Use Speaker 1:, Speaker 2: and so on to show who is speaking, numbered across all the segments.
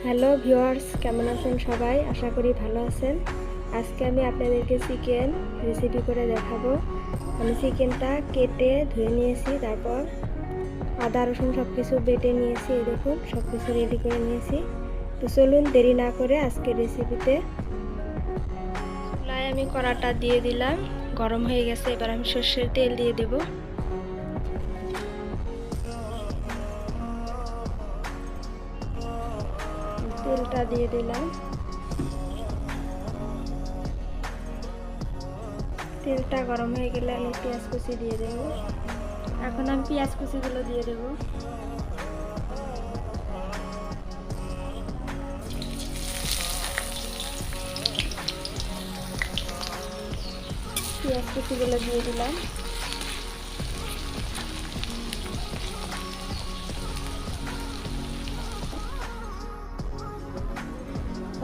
Speaker 1: Hello viewers, কেমন আছেন সবাই? আশা করি ভালো আছেন। আজকে আমি আপনাদেরকে চিকেন রেসিপি করে দেখাবো। আমি চিকেনটা কেটে ধুয়ে নিয়েছি, তারপর আদা রসুন সব কিছু বেটে নিয়েছি। এই দেখুন, সব কিছু রেডি করে নিয়েছি। তো চলুন দেরি না করে আজকের রেসিপিতে। চুলায় আমি কড়াটা দিয়ে দিলাম, গরম হয়ে গেছে। এবার আমি সর্ষের তেল দিয়ে দেবো। তেলটা দিয়ে দিলাম। তেলটা গরম হয়ে গেলে আমি পেঁয়াজ কুচি দিয়ে দেব। এখন আমি পেঁয়াজ কুচিগুলো দিয়ে দেব। পেঁয়াজ কুচিগুলো দিয়ে দিলাম।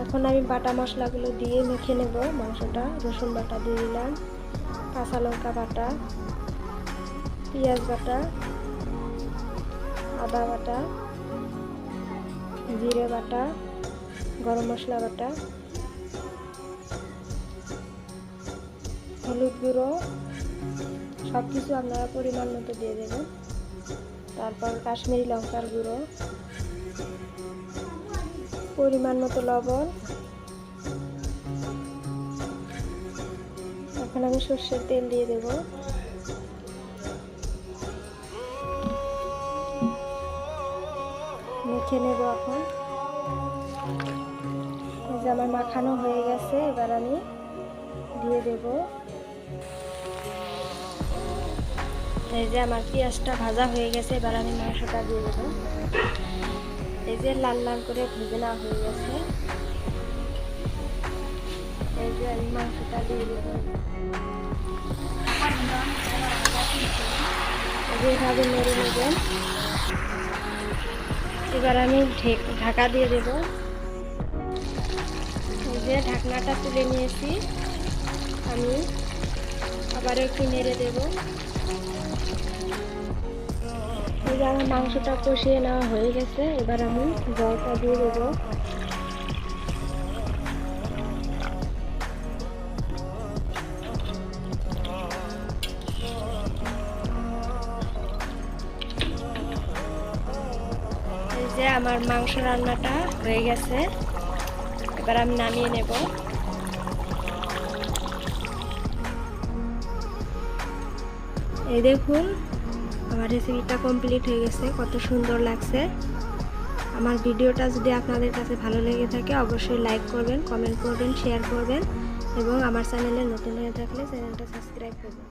Speaker 1: এখন আমি বাটা মশলাগুলো দিয়ে মেখে নেব মাংসটা। রসুন বাটা দিয়ে দিলাম, কাঁচা লঙ্কা বাটা, পেঁয়াজ বাটা, আদা বাটা, জিরে বাটা, গরম মশলা বাটা, হলুদ গুঁড়ো, সব কিছু আপনারা পরিমাণ মতো দিয়ে দেবেন। তারপর কাশ্মীরি লঙ্কার গুঁড়ো, পরিমাণ মতো লবণ। এখন আমি সর্ষের তেল দিয়ে দেব। মেখে নেব। এখন এই যে আমার মাখানো হয়ে গেছে, এবার আমি দিয়ে দেব। এই যে আমার পেঁয়াজটা ভাজা হয়ে গেছে, এবার আমি মাংসটা দিয়ে দেব। এই যে লাল লাল করে ভেজে নেওয়া হয়ে গেছে। এই যে আমি মাংসটা দিয়ে দেব। যেভাবে নেড়ে নেবেন। এবার আমি ঢাকা দিয়ে দেব। এই যে ঢাকনাটা তুলে নিয়েছি, আমি আবার একটু নেড়ে দেব। এই যে আমার মাংসটা কষিয়ে নেওয়া হয়ে গেছে, এবার আমি জলটা দিয়ে দেব। এই যে আমার মাংস রান্নাটা হয়ে গেছে, এবার আমি নামিয়ে নেব। এই দেখুন, আমার রেসিপিটা কমপ্লিট হয়ে গেছে। কত সুন্দর লাগছে। আমার ভিডিওটা যদি আপনাদের কাছে ভালো লেগে থাকে, অবশ্যই লাইক করবেন, কমেন্ট করবেন, শেয়ার করবেন এবং আমার চ্যানেলে নতুন হয়ে থাকলে চ্যানেলটা সাবস্ক্রাইব করবেন।